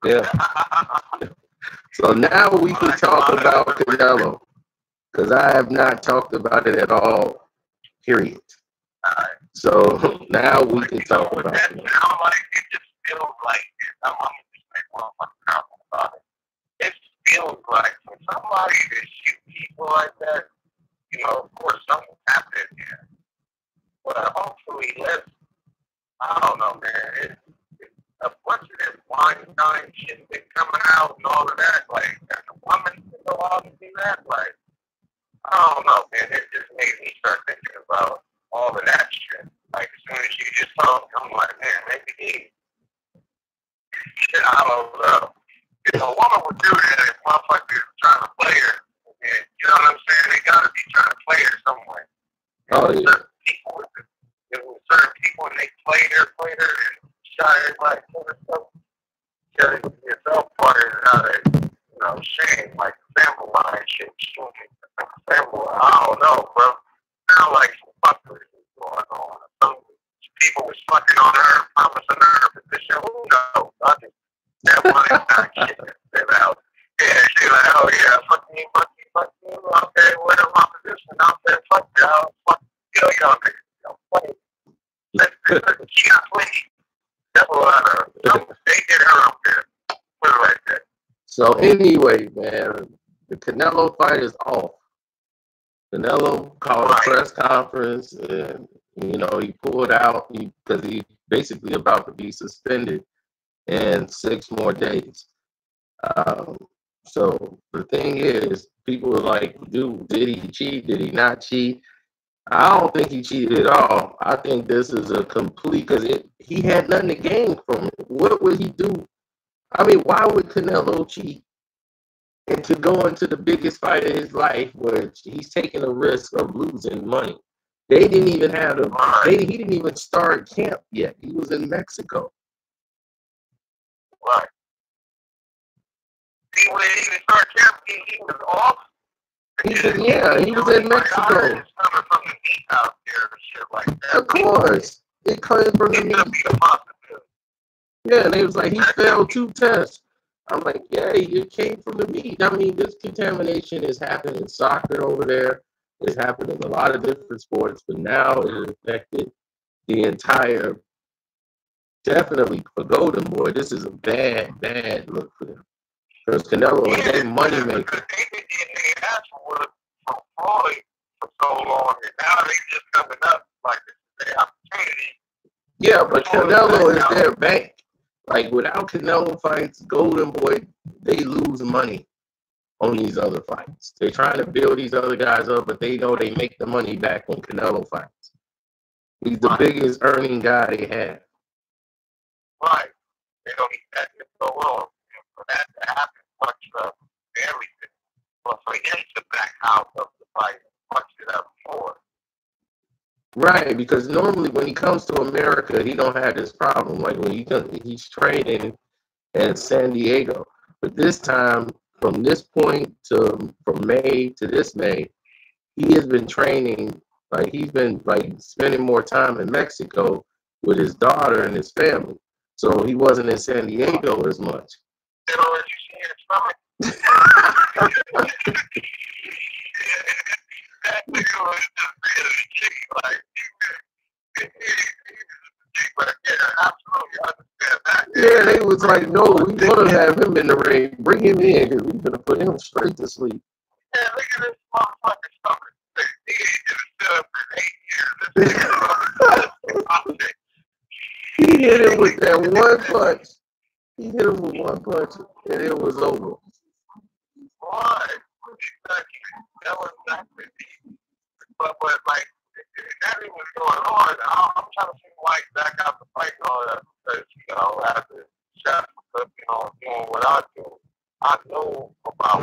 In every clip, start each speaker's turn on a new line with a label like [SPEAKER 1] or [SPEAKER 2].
[SPEAKER 1] Yeah. So now we can talk about Canelo, because I have not talked about it at all, period. So now we can talk about it.
[SPEAKER 2] Now, like, it just feels like, I'm just make one comment about it. It feels like for somebody to shoot people like that, you know, of course, something happened here. But hopefully, I don't know, man. It's a bunch of this Weinstein shit been coming out and all of that. Like, as a woman to go out and do that, like, I don't know, man. It just made me start thinking about all of that shit. Like, as soon as you just told me, I'm like, man, maybe shit, I don't know. If a woman would do that, if motherfuckers trying to play her, and, you know what I'm saying? They gotta be trying to play her somewhere.
[SPEAKER 1] Oh, yeah.
[SPEAKER 2] Certain people, when they played her, and shot everybody for stuff. The adult part is not a, you know, shame, like family line shit. Family, I don't know, bro. Sound like some fuckery was going on. Some people was fucking on her, promising her a position. Who knows? I just, that one time shit that out. Yeah, she like, oh yeah, fuck me. Okay, whatever my position. I said, fuck y'all. Fuck kill y'all niggas. Let's she got played. That's what they did her up there. Put it right there.
[SPEAKER 1] So anyway, man, the Canelo fight is off. Canelo called a press conference, and you know he pulled out because he's basically about to be suspended in 6 more days. So the thing is, people are like, dude, did he cheat? Did he not cheat? I don't think he cheated at all. I think this is a complete, because he had nothing to gain from it. What would he do? I mean, why would Canelo cheat and to go into the biggest fight of his life, where he's taking a risk of losing money? They didn't even have he didn't even start camp yet. He was in Mexico.
[SPEAKER 2] Right. He didn't start camp. He was off.
[SPEAKER 1] He was in Mexico. Of course. It came from the meat. Yeah, and it was like he failed 2 tests. I'm like, yeah, it came from the meat. I mean, this contamination is happening in soccer over there. It's happening in a lot of different sports, but now it affected the entire, definitely for Golden Boy, this is a bad look for them. Because Canelo is a money maker.
[SPEAKER 2] For so long, and now they just coming up like this is their opportunity.
[SPEAKER 1] Yeah, but Canelo is their bank. Like, without Canelo fights, Golden Boy, they lose money on these other fights. They're trying to build these other guys up, but they know they make the money back when Canelo fights. He's the biggest earning guy they have.
[SPEAKER 2] Right. They don't need that to go on. And for that to happen, much of everything. But for him to back out of the fight, much it up more.
[SPEAKER 1] Right, because normally when he comes to America, he don't have this problem. Like when he's training in San Diego. But this time, from this point from May to this May, he has been training, like he's been like spending more time in Mexico with his daughter and his family. So he wasn't in San Diego as much. Yeah, they was like, no, we want to have him in the ring. Bring him in, because we're going to put him straight to sleep.
[SPEAKER 2] Yeah, look at this motherfucking stomach. He ain't been for 8 years.
[SPEAKER 1] He hit him with that one punch. He hit him with one punch, and it was over.
[SPEAKER 2] Why? That was exactly. But like, that was going on. I'm trying to see why he back out the fight and all that. Because, you know, after chef, you know, doing what I do, I know about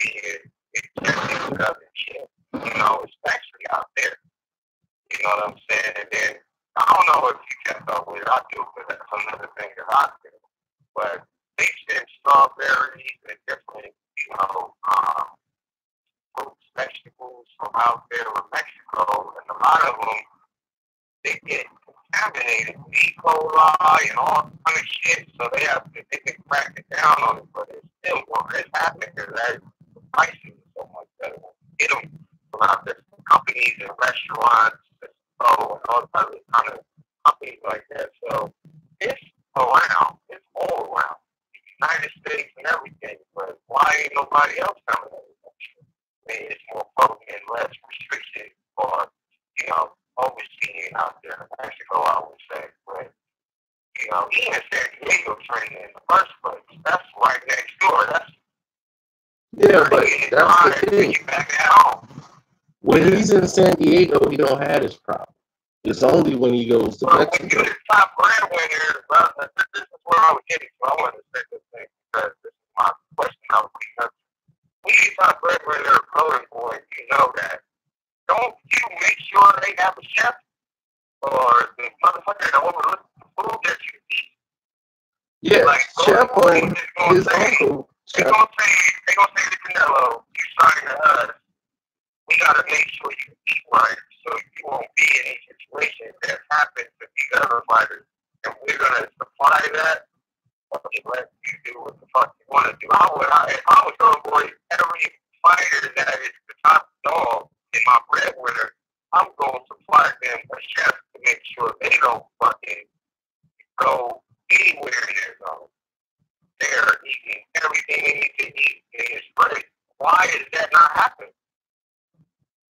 [SPEAKER 2] being injected with other shit, you know, especially out there. You know what I'm saying? And then, I don't know if you kept up with it. I do, because that's another thing that I do. But they send strawberries and different, you know, fruits, vegetables from out there in Mexico, and a lot of them, they get contaminated with E. coli and all kind of shit, so they can crack it down on it, but it's still it's happening because the prices are so much better. Get them from out the companies and restaurants, and all other kind of companies like that. So it's around. It's all around the United States and everything. But why ain't nobody else coming in? I mean, it's more potent, less restricted, or overseeing out there in Mexico, I would say. But even San Diego training in the first place, that's right next door. That's
[SPEAKER 1] but that's the thing.
[SPEAKER 2] Back at home.
[SPEAKER 1] When he's in San Diego, he don't have this problem. It's only when he goes to Mexico.
[SPEAKER 2] When you're the top breadwinner, this is where I was getting. So I wanted to say this thing because this is my question. I was thinking, when you're the top breadwinner of Golden Boy, you know that. Don't you make sure they have a chef or the motherfucker that overlooks the food that you eat?
[SPEAKER 1] Yeah,
[SPEAKER 2] like
[SPEAKER 1] Chef on his
[SPEAKER 2] say,
[SPEAKER 1] uncle.
[SPEAKER 2] They're gonna say to Canelo, you signing to us, we gotta make sure you eat right so you won't be in any situation that happens to these other fighters. And we're gonna supply that and let you do what the fuck you wanna do. If I was going for every fighter that is the top dog in my breadwinner, I'm gonna supply them a chef to make sure they don't fucking go anywhere in their zone. They're eating everything they need to eat and it's great. Why is that not happening?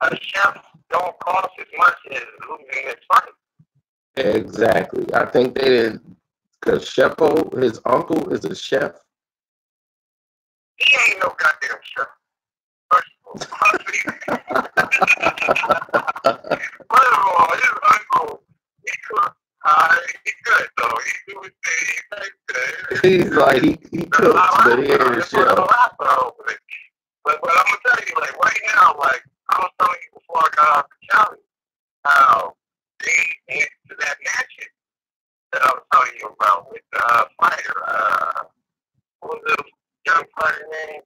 [SPEAKER 2] A chef don't cost as much as losing his fight.
[SPEAKER 1] Exactly. I think they did because Shepo, his uncle, is a chef.
[SPEAKER 2] He ain't no goddamn chef. First of all, his uncle, he could. He could though. He do his thing.
[SPEAKER 1] He's like he cooks, but he ain't a chef.
[SPEAKER 2] But I'm gonna tell you, like right now, like I was telling you before I got out to Cali, how they went to that mansion that I was telling you about with the fighter. What was the young fighter name?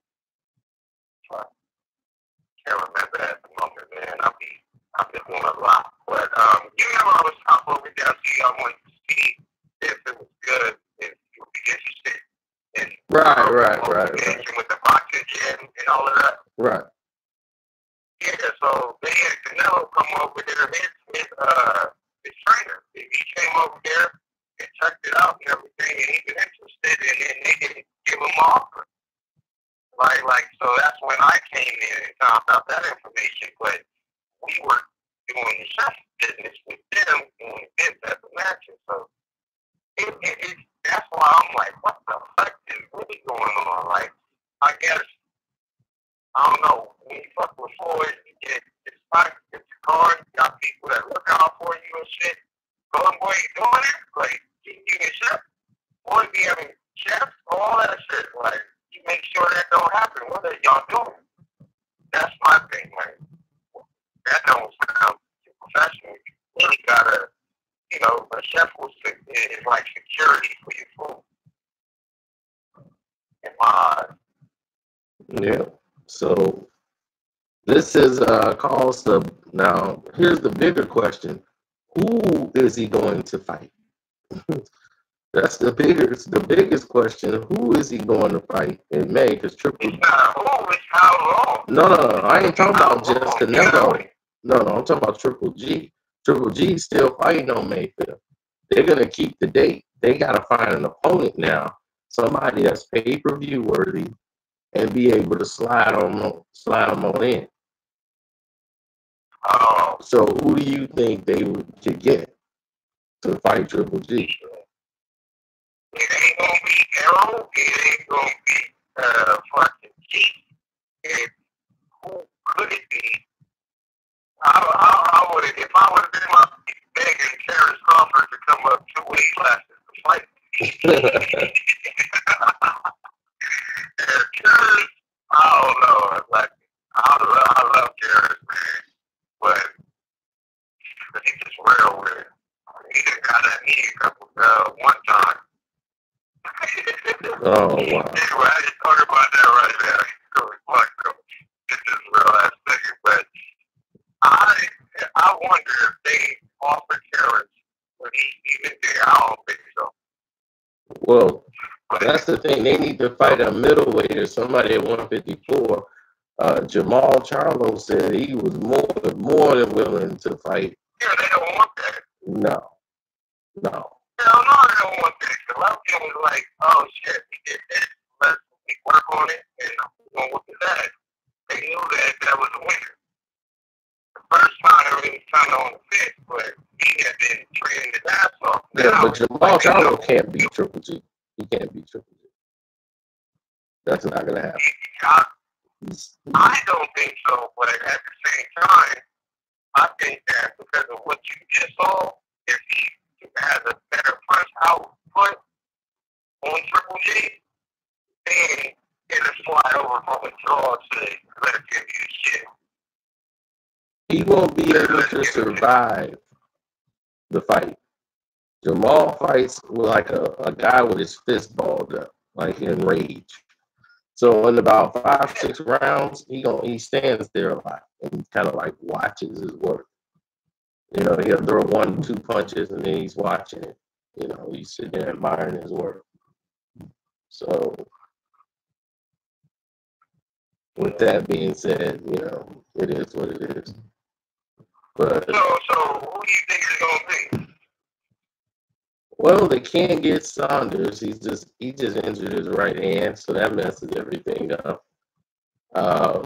[SPEAKER 2] Can't remember at the moment, man. I've been doing a lot. But you know, I was up over there. I wanted to see if it was good, if you would be interested in
[SPEAKER 1] Right.
[SPEAKER 2] with the boxing gym and all of that.
[SPEAKER 1] Right.
[SPEAKER 2] Yeah, so they had Canelo come over there, his trainer. He came over there and checked it out and everything, and he was interested, and then they didn't give him an offer. Like, so that's when I came in and found out that information, but we were doing the chef business with them, doing this at the matches, so that's why I'm like, what the fuck is really going on? Like, I guess, I don't know, when you fuck with Floyd, you get spikes, get your car, you got people that look out for you and shit. Golden Boy, you doing it? Like, you a chef? Boy, be having chefs, all that shit. Like, you make sure that don't happen. What are y'all doing? That's my thing, like, that don't sound professional. You really gotta, a chef is like security for your food. In my eyes.
[SPEAKER 1] Yeah. So this is calls the now. Here's the bigger question: who is he going to fight? That's the biggest question. Who is he going to fight in May? Because Triple.
[SPEAKER 2] It's not who, it's how long.
[SPEAKER 1] No. I ain't talking about just Canelo. No. I'm talking about Triple G. Triple G still fighting on May 5th. They're gonna keep the date. They gotta find an opponent now, somebody that's pay-per-view worthy, and be able to slide them on in. So who do you think they could get to fight Triple G?
[SPEAKER 2] It ain't gonna be Arrow. It ain't gonna be fucking G. Who could it be? I would have, if I would have been my begging Terrence Crawford to come up 2 weight classes to fight. Terrence, I don't know. Like, I love Terrence, man, but he's just real weird. He just got that knee a couple one time.
[SPEAKER 1] Oh wow.
[SPEAKER 2] Anyway, I just talk about that right there. This is real ass thing, but I wonder if they offer Terrence when he's even there. I don't think so.
[SPEAKER 1] Well, that's the thing. They need to fight a middleweight or somebody at 154. Jamal Charlo said he was more than willing to fight.
[SPEAKER 2] Yeah, they don't want that.
[SPEAKER 1] No.
[SPEAKER 2] Hell no, they don't want that. Golovkin was like, oh shit, he did that. Let's work on it, and we're going to whoop his ass. They knew that was a winner. The first time it was kind of on the fence, but he had been training his ass off.
[SPEAKER 1] Yeah, but Jamal Charlo can't beat Triple G. He can't beat Triple G. That's not going to happen.
[SPEAKER 2] I don't think so, but at the same time, I think that because of what you just saw, if he has a better punch output on Triple G, then it'll slide over from a draw to let it give you shit.
[SPEAKER 1] He won't be able to survive the fight. Jamal fights like a guy with his fist balled up, like in rage. So in about 5-6 rounds, he stands there a lot and kind of like watches his work. You know, he'll throw 1-2 punches and then he's watching it. You know, he's sitting there admiring his work. So with that being said, you know, it is what it is. But
[SPEAKER 2] so who do you think it's gonna be?
[SPEAKER 1] Well, they can't get Saunders. He just injured his right hand, so that messes everything up. I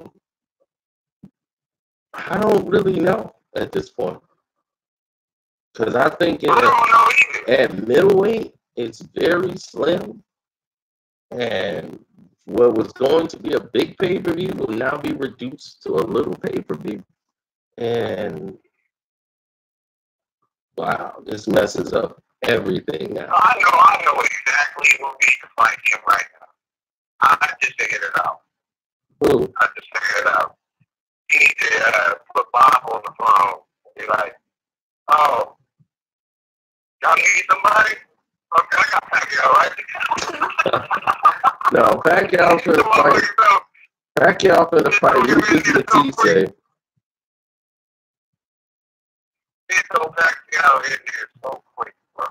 [SPEAKER 1] don't really know at this point. Because I think at middleweight, it's very slim. And what was going to be a big pay-per-view will now be reduced to a little pay-per-view. And wow, this messes up everything now.
[SPEAKER 2] I know exactly who needs to fight him right now. I just figured it out.
[SPEAKER 1] Who?
[SPEAKER 2] I just figured it out. He needs to put Bob on the phone and be like, oh, y'all need somebody? Okay, I got Pacquiao, right?
[SPEAKER 1] No, Pacquiao for the fight. Pacquiao for the fight. Lucas Matisse.
[SPEAKER 2] He's so Pacquiao in there so quick, bro.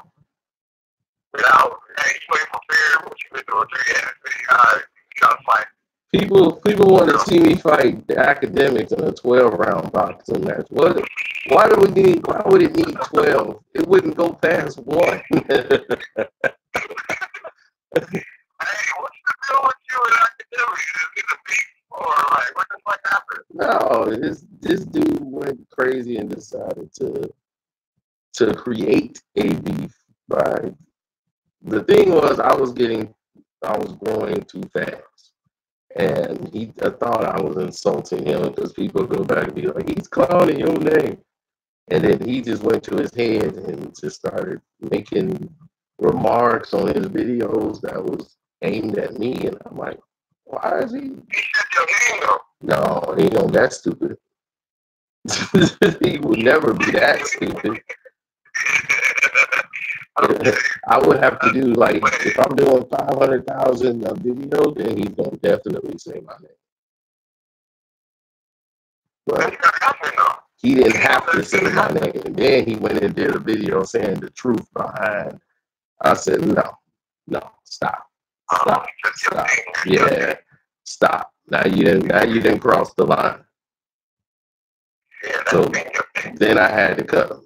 [SPEAKER 2] Without, hey, you ain't prepared what you been doing 3 years. You gotta fight.
[SPEAKER 1] People want to see me fight the academics in a 12-round boxing match. Why would it need 12? It wouldn't go past 1.
[SPEAKER 2] Hey, what's the deal with you and academics? Is it a beef or like what the fuck happened?
[SPEAKER 1] No, this dude went crazy and decided to create a beef. By the thing was, I was growing too fast. And I thought I was insulting him because people go back and be like, he's clowning your name. And then he just went to his head and just started making remarks on his videos that was aimed at me. And I'm like, why is he?
[SPEAKER 2] He said your name though.
[SPEAKER 1] No, he ain't that stupid. He would never be that stupid. I would have to do like if I'm doing 500,000 a video, then he's gonna definitely say my name. But he didn't have to say my name. And then he went and did a video saying the truth behind. I said no, stop. Yeah, stop. Now you didn't cross the line. So then I had to cut him.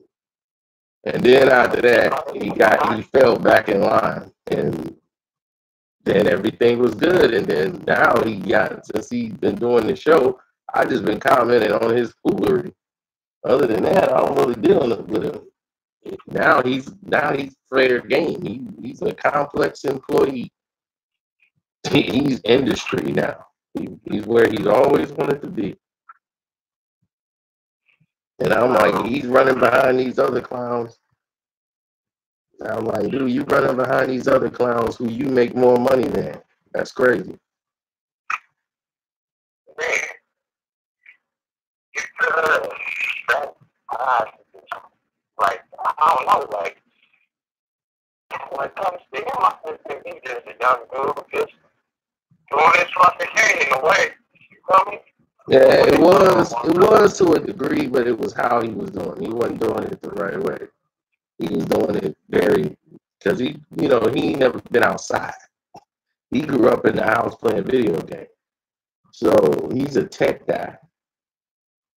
[SPEAKER 1] And then after that, he fell back in line, and then everything was good. And then now since he's been doing the show, I just been commenting on his foolery. Other than that, I don't really deal with him. Now he's fair game. He's a complex employee. He's industry now. He's where he's always wanted to be. And I'm like, he's running behind these other clowns. And I'm like, dude, you running behind these other clowns who you make more money than. That's crazy.
[SPEAKER 2] Man, like, I don't know, like, when it comes to him, I think he's just a young dude, just doing his fucking thing in a way. You feel me?
[SPEAKER 1] Yeah, it was to a degree, but it was how he was doing. He wasn't doing it the right way. He was doing it because he ain't never been outside. He grew up in the house playing video games. So he's a tech guy.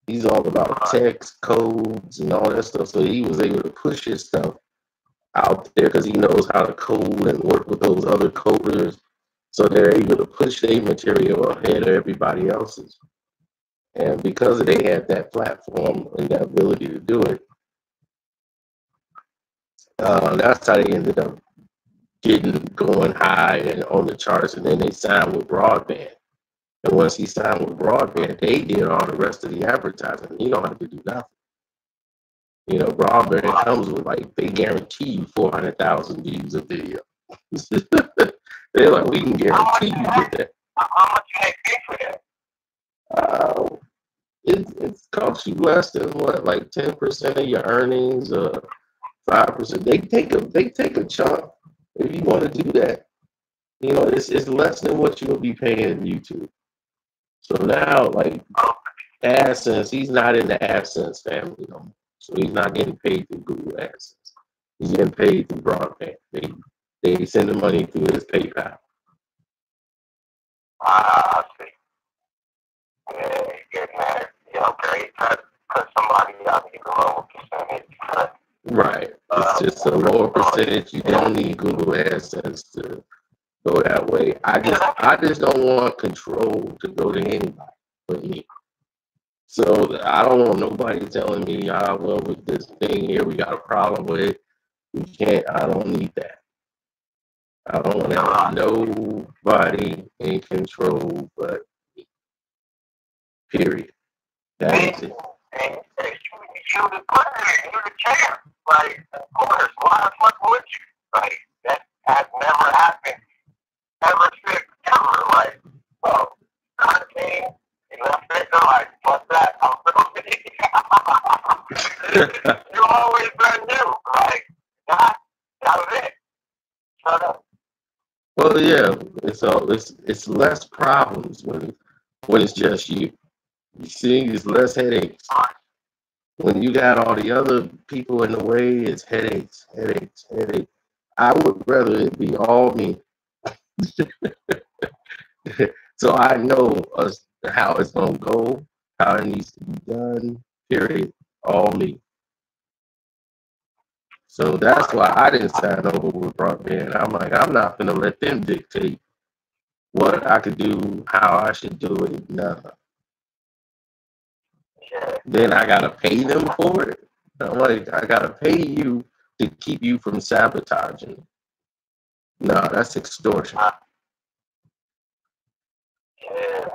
[SPEAKER 1] He's all about text, codes, and all that stuff. So he was able to push his stuff out there because he knows how to code and work with those other coders. So they're able to push their material ahead of everybody else's. And because they had that platform and that ability to do it, that's how they ended up going high and on the charts. And then they signed with Broadband. And once he signed with Broadband, they did all the rest of the advertising. You don't have to do nothing. You know, Broadband comes with like they guarantee you 400,000 views a video. They're like, we can guarantee you get that.
[SPEAKER 2] How much do they pay for that?
[SPEAKER 1] It costs you less than what, like 10% of your earnings, 5%. They take a chunk if you want to do that. You know, it's less than what you would be paying in YouTube. So now, like AdSense, he's not in the AdSense family no more. So he's not getting paid through Google AdSense. He's getting paid through Broadband. They send the money through his PayPal.
[SPEAKER 2] I see. Yeah, you're getting that. Okay, cut somebody out, you can lower percentage.
[SPEAKER 1] Right. It's just a lower percentage. You don't need Google AdSense to go that way. I just don't want control to go to anybody but me. So I don't want nobody telling me, well, with this thing here, we got a problem with it. We can't. I don't need that. I don't want to have nobody in control but me. Period. That is it.
[SPEAKER 2] You the president, you're the champ. Like, of course, why the fuck would you? Like, that has never happened ever since ever. Like, well, God came, he left it, like, fuck that, I'm you always been you. Like, that was it. Shut up.
[SPEAKER 1] Well, yeah, it's less problems when it's just you. You see, it's less headaches. When you got all the other people in the way, it's headaches. I would rather it be all me. So I know how it's gonna go, how it needs to be done. Period. All me. So that's why I didn't sign over with Broadband. I'm like, I'm not gonna let them dictate what I could do, how I should do it. No. Then I gotta pay them for it. I'm like, I gotta pay you to keep you from sabotaging. No, that's extortion.
[SPEAKER 2] Yeah.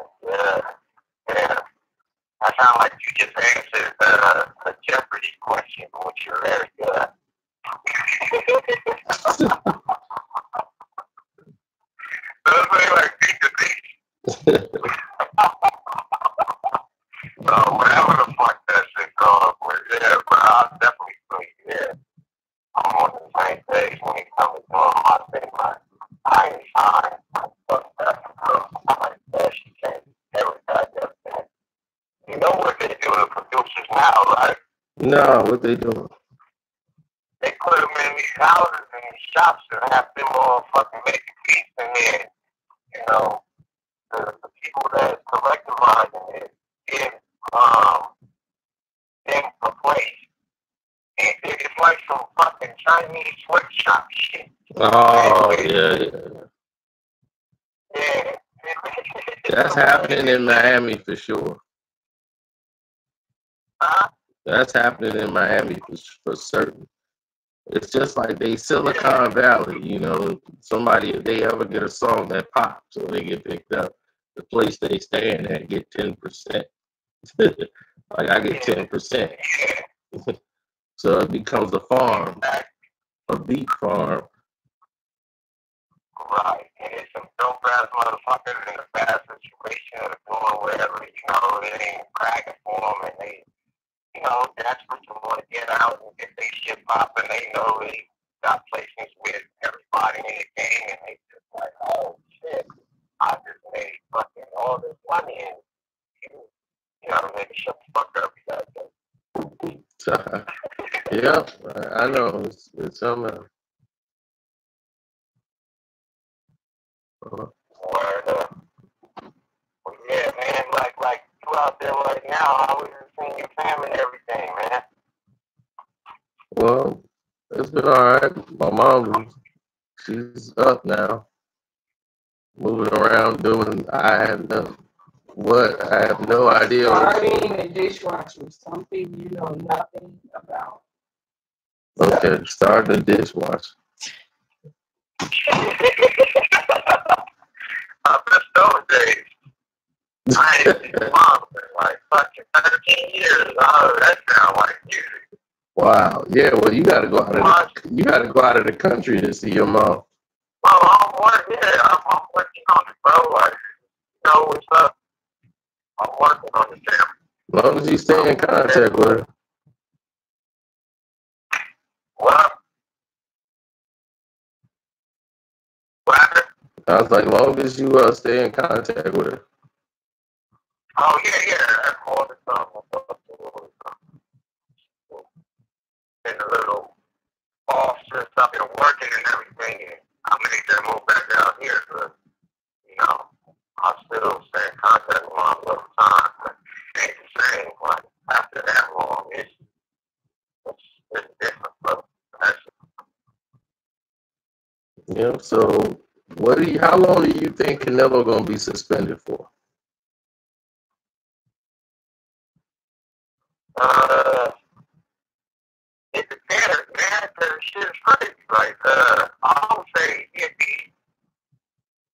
[SPEAKER 2] I sound like you just answered a Jeopardy question, which you're very good at. Doesn't like beat the beat. Whatever the fuck that shit goes with, yeah, but I'll definitely feel you there. I'm on the same page when it comes to doing my thing. Like, I ain't fine. Fuck that. Like that shit can't every goddamn thing. You know what they do to producers now, right?
[SPEAKER 1] No, what they doing?
[SPEAKER 2] They put them in these houses and these shops and have them all fucking making beats in there. You know, the people that collectivizing it in a place. And it's like some fucking Chinese sweatshop shit.
[SPEAKER 1] Oh, yeah.
[SPEAKER 2] Yeah.
[SPEAKER 1] That's happening in Miami for sure. That's happening in Miami for certain. It's just like they Silicon Valley, you know. Somebody, if they ever get a song that pops or they get picked up, the place they stand at get 10%. Like I get 10%. So it becomes a farm, a beat farm.
[SPEAKER 2] Right. And it's some dope ass motherfuckers in a bad situation or doing whatever, you know, it ain't cracking for them and they, you know, that's what you want to get out and get their shit popping. They know they got placements with everybody in the game and they just like, oh shit, I just made fucking all this money and you know, maybe shut the fuck up, you guys.
[SPEAKER 1] Yep, I know. It's something else.
[SPEAKER 2] out there right now? How was you seeing your family and everything, man?
[SPEAKER 1] Well, it's been all right. My mom, she's up now, moving around, doing. I have no idea.
[SPEAKER 3] Starting a dishwasher, something you know nothing about.
[SPEAKER 1] Okay, starting a dishwasher.
[SPEAKER 2] I miss those days. I ain't seen mom in like fucking 13 years. Oh, that sounds like music.
[SPEAKER 1] Wow. Yeah. Well, you got to go out of the country to see your mom.
[SPEAKER 2] Well, I'm working on it, bro. Like, you know what's up? I'm working on the family.
[SPEAKER 1] As long as you stay in contact with her.
[SPEAKER 2] What? What happened?
[SPEAKER 1] I was like, as long as you stay in contact with her.
[SPEAKER 2] Oh, yeah. That's all the time. Been a little off since I've been working and everything, and I made that move back out here, but, you know, I still stay in contact with mom all the time, but it ain't the same. Like, after that long, it's different, bro.
[SPEAKER 1] Yeah. So, how long do you think Canelo gonna be suspended for?
[SPEAKER 2] It depends, man, because shit's crazy. Like, I would say he'd be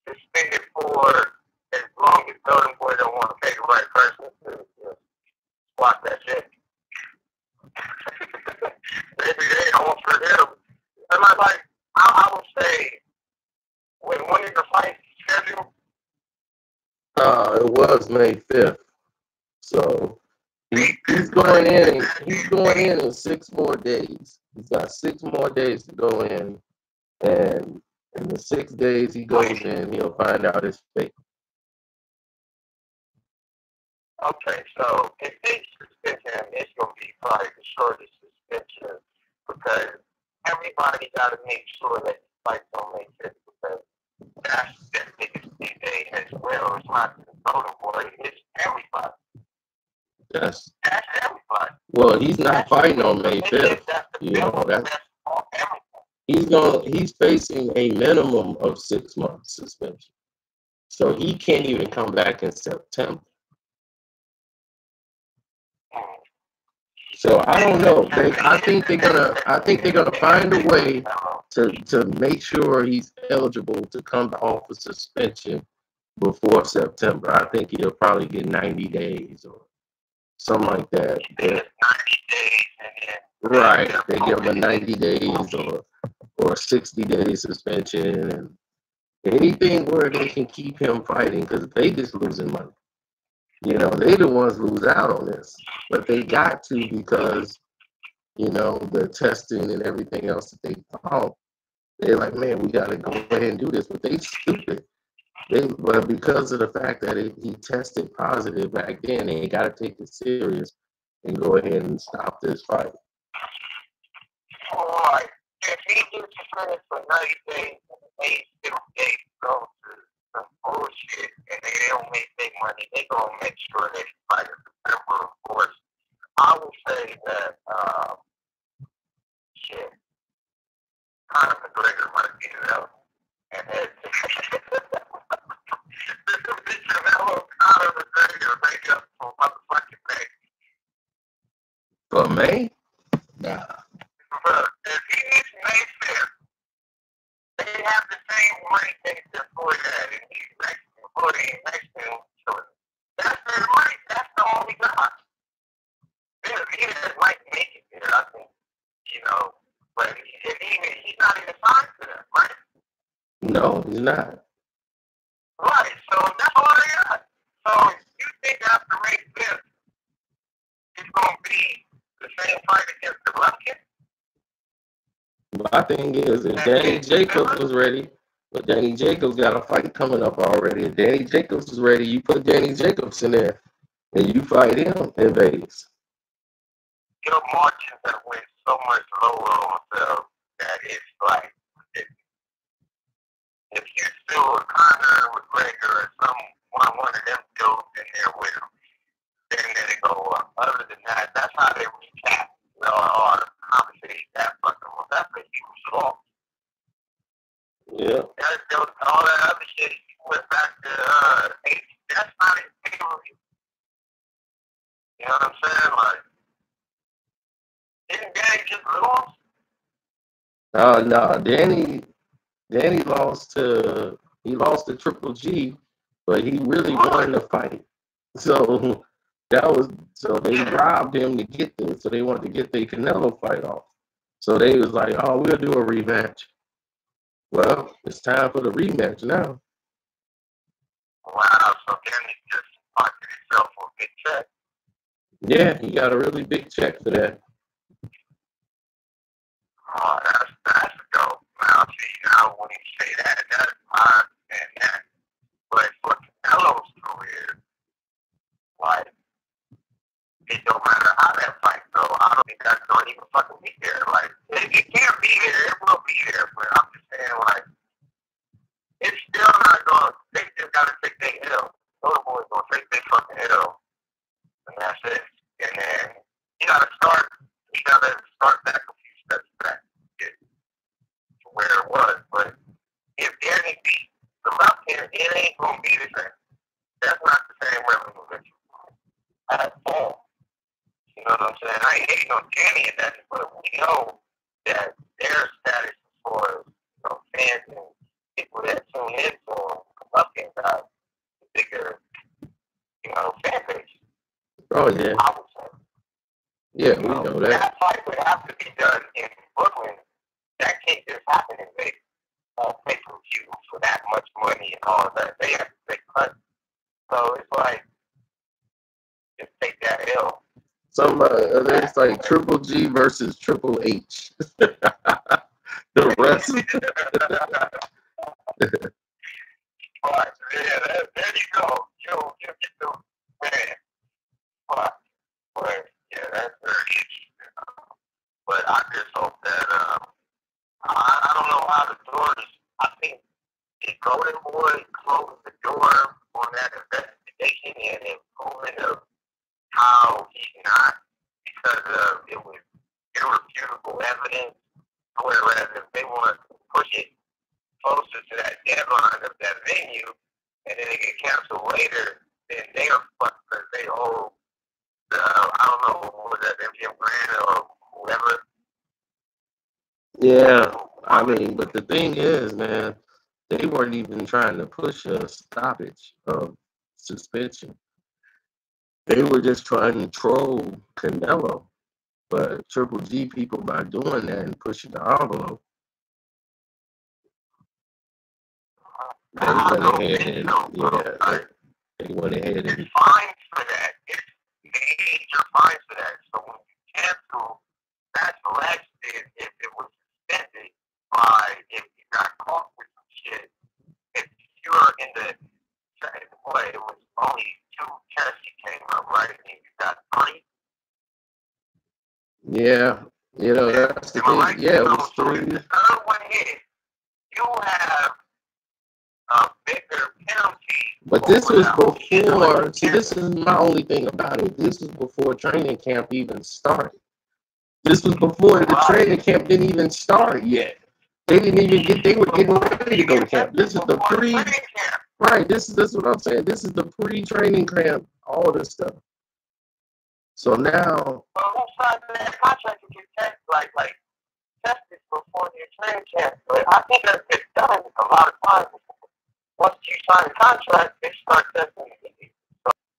[SPEAKER 2] suspended for as long as Golden Boy don't want to pay the right person to squat that shit. Maybe they don't for him. And I would say, when is the fight scheduled?
[SPEAKER 1] It was May 5th. So he's going in. He's going in 6 more days. He's got 6 more days to go in, and in the 6 days he goes in, he'll find out his fate.
[SPEAKER 2] Okay, so if they suspend him, it's going to be probably the shortest suspension because everybody got to make sure that the fight don't make it because that's the biggest thing they as well. It's not the Golden Boy, it's everybody.
[SPEAKER 1] That's
[SPEAKER 2] everybody.
[SPEAKER 1] Well, he's not fighting on May 5th. You know that he's facing a minimum of 6 months suspension. So he can't even come back in September. So I don't know. I think they're gonna find a way to make sure he's eligible to come off of suspension before September. I think he'll probably get 90 days or something like that.
[SPEAKER 2] 90 days.
[SPEAKER 1] Right. They give him a 90 days or 60 days suspension and anything where they can keep him fighting because Vegas losing money. You know, they the ones lose out on this. But they got to because, you know, the testing and everything else that they found. They're like, man, we got to go ahead and do this. But they stupid. But because of the fact that he tested positive back then, they got to take it serious and go ahead and stop this fight.
[SPEAKER 2] Alright. If he gets suspended for 90 days and they still go to some bullshit and they don't make big money, they gonna make sure they fight in September, of course. I would say that Conor McGregor might be out. And then Canelo, Conor McGregor make up for motherfucking May.
[SPEAKER 1] For May? Nah.
[SPEAKER 2] If he gets May 5th, they have the same rank dates as Floyd had, and he's next to Floyd and next to him. So that's their rank. That's the only guy. He just might make it there, I think. You know, but he's not even signed to them, right?
[SPEAKER 1] No, he's not.
[SPEAKER 2] Right, so that's all they got. So you think after May 5th, it's going to be the same fight against Golovkin?
[SPEAKER 1] My thing is, if Danny Jacobs was ready, but Danny Jacobs got a fight coming up already. If Danny Jacobs is ready, you put Danny Jacobs in there and you fight him in Vegas.
[SPEAKER 2] Your margins have went so much lower on themselves that it's like, if you still a Conor McGregor or one of them dudes in there with him, then he went back to that's not his family. You know what I'm saying? Like, didn't Danny just lose?
[SPEAKER 1] Oh no, Danny lost to Triple G, but he really won the fight. So they robbed him to get this. So they wanted to get their Canelo fight off. So they was like, oh, we'll do a rematch. Well, it's time for the rematch now.
[SPEAKER 2] Wow, so Danny just pocketed himself for a big check.
[SPEAKER 1] Yeah, he got a really big check for that.
[SPEAKER 2] Oh, that's dope. Now, see, now when you say that, that's hard and that. But for Canelo's career, like, it don't matter how that fight go. I don't think that's going to even fucking be there. Like, it can't be there. It will be there. But I'm just saying, like, it's still not going to, they just got to take their L. Those boys going to take their fucking L. And that's it. And then you got to start back a few steps back to where it was. But if Danny beat Golovkin, it ain't going to be the same. That's not the same revenue that you want. At all. You know what I'm saying? I ain't hating on Danny and that, but we know that their status as far as fans and people that tune in to them, Golovkin got a bigger, fan base.
[SPEAKER 1] Oh yeah.
[SPEAKER 2] I would say.
[SPEAKER 1] Yeah, we know that.
[SPEAKER 2] That fight would have to be done in Brooklyn. That can't just happen in Vegas on pay-per-view for that much money and all of that. They have to take cuts. So it's like, just take that L.
[SPEAKER 1] Some there's like Triple G versus Triple H. The rest.
[SPEAKER 2] But yeah, there you go. You get the man. But yeah, that's very interesting. But I just hope that I don't know how the doors. I think if Golden Boy closed the door on that investigation and improvement of how he's not because it was irrefutable evidence. Whereas if they want to push it closer to that deadline of that venue and then it get canceled later, then they are fucked because they owe I don't know, what was that, MGM Grand or whoever?
[SPEAKER 1] Yeah, I mean, but the thing is, man, they weren't even trying to push a stoppage of suspension. They were just trying to troll Canelo. But Triple G people, by doing that and pushing the envelope, they went ahead and they went ahead and
[SPEAKER 2] fines for that. It's major fines for that. So when you cancel, that's less than if it was suspended by if you got caught with some shit. If you're in the second play, it was only 2 tests you came up, right? And you got 3.
[SPEAKER 1] Yeah, that's the thing. Right? Yeah, it was 3.
[SPEAKER 2] The third one is you have a bigger penalty.
[SPEAKER 1] But this was before. See, this is my only thing about it. This was before training camp even started. This was before the training camp didn't even start yet. They didn't even get. They were getting ready to go to camp. This is the pre. Right. This is what I'm saying. This is the pre-training camp. All this stuff. So now.
[SPEAKER 2] Well, who signed that contract to get tested before your training camp? But I think that gets done a lot of times. Once you sign a contract, they start testing you.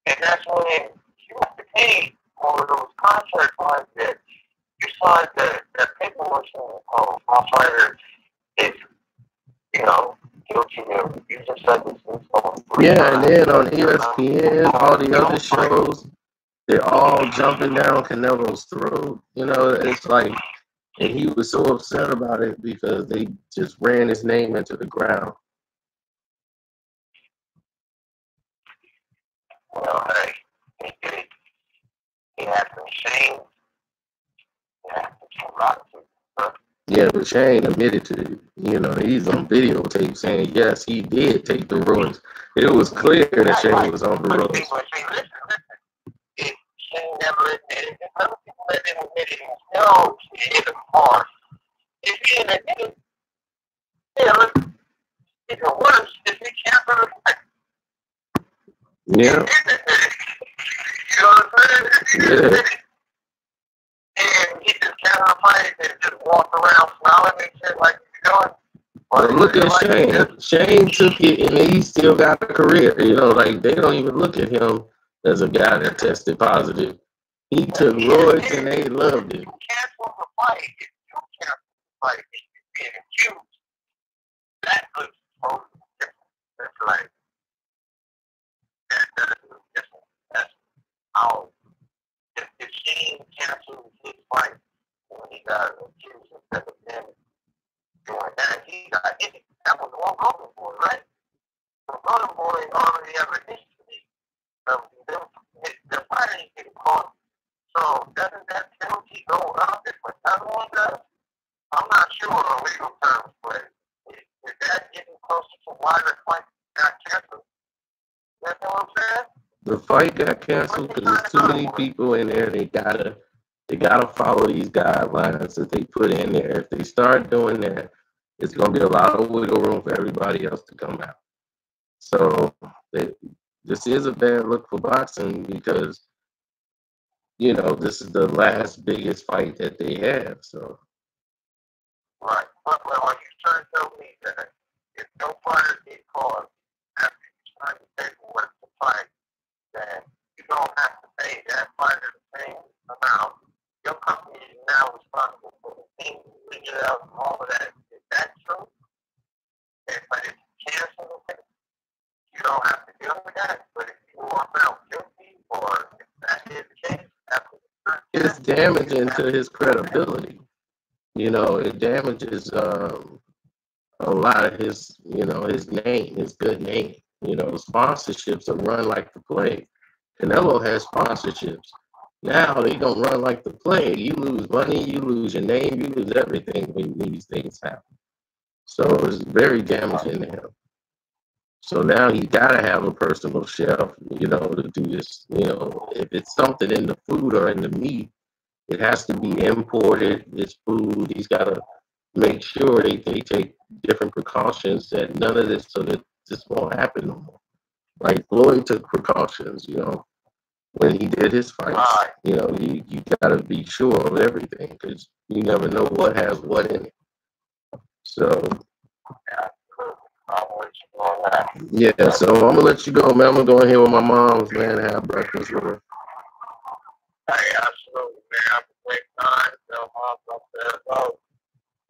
[SPEAKER 2] And that's when you have to pay all of those contract ones that you signed the paperwork on my fighter is, guilty of using substances.
[SPEAKER 1] Yeah, and then on ESPN, all the other shows, they're all jumping down Canelo's throat. It's like, and he was so upset about it because they just ran his name into the ground.
[SPEAKER 2] Well, hey, he had some shame.
[SPEAKER 1] Yeah, but Shane admitted to it. He's on videotape saying, yes, he did take the roids. It was clear that Shane was on the roids.
[SPEAKER 2] Listen. If Shane never admitted it, other people that didn't admit it, no, he hit him hard. If he didn't admit it, Even worse, if he cancel the fight.
[SPEAKER 1] Yeah.
[SPEAKER 2] You know what I'm saying?
[SPEAKER 1] Yeah.
[SPEAKER 2] And he just cancel the fight and just walk around smiling and shit like he's doing.
[SPEAKER 1] But look at Shane. Shane took it and he still got a career. You know, like they don't even look at him as a guy that tested positive. He took roids and they loved him.
[SPEAKER 2] Cancel the fight. If you cancel the fight, if you're being accused, that looks totally different. That's like, that doesn't look different. That's how, if Shane canceled his fight when he got accused instead of him doing that, he got hit. That was all Golden Boy, right? So Golden Boy already have a history of them, the fighting getting caught. So doesn't that penalty go up if another one does? I'm not sure on legal terms, but is that getting closer to why the fight got canceled? You know what I'm saying?
[SPEAKER 1] The fight got canceled because there's too many people in there. They gotta follow these guidelines that they put in there. If they start doing that, it's gonna be a lot of wiggle room for everybody else to come out. So this is a bad look for boxing because, you know, this is the last biggest fight that they have. So
[SPEAKER 2] right. But are you trying to tell me that if no fighter get caught after you sign the paperwork to fight, then you don't have to pay that fighter the same amount? Your company is now responsible for the things you figure out and all of that. Is that true? But if you cancel it, you don't have to deal with that. But if you walk out guilty, or if that is the case,
[SPEAKER 1] it's damaging to his credibility. You know, it damages a lot of his, you know, his name, his good name. You know, sponsorships are run like the plague. Canelo has sponsorships. Now they don't run like the plague. You lose money, you lose your name, you lose everything when these things happen. So it's very damaging to him. So now you gotta have a personal chef, you know, to do this. You know, if it's something in the food or in the meat, it has to be imported. This food, he's gotta make sure they take different precautions that none of this, so that this won't happen no more. Like Floyd took precautions, you know, when he did his fights. You know, you gotta be sure of everything because you never know what has what in it. So yeah, so I'm gonna let you go, man. I'm gonna go in here with my mom's, man, and have breakfast with her.
[SPEAKER 2] Hey, absolutely, man. Have a great time. Tell Mom up there, bro.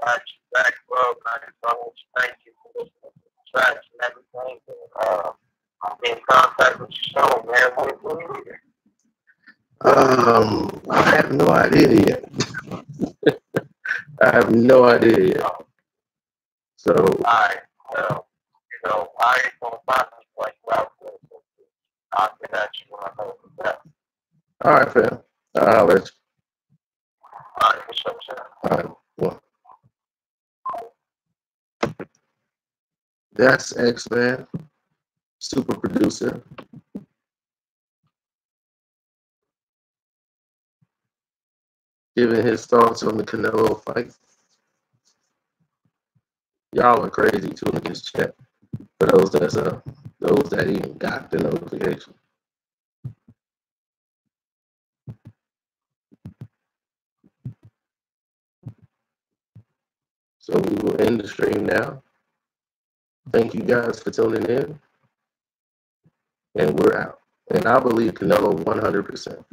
[SPEAKER 2] Back, bro. I just want to thank you for listening to the tracks and everything. I'll be in contact with you soon, man. When you here?
[SPEAKER 1] I have no idea yet. I have no idea yet. So.
[SPEAKER 2] Alright, well, you know, I ain't gonna find this like route. I'll get at you when I know the best.
[SPEAKER 1] All right, fam. I'll let you.
[SPEAKER 2] All right, what's up, sir?
[SPEAKER 1] All right, well. That's X-Man, super producer. Giving his thoughts on the Canelo fight. Y'all are crazy too in this chat. For those that even got the notification. So we will end the stream now. Thank you guys for tuning in. And we're out. And I believe Canelo 100%.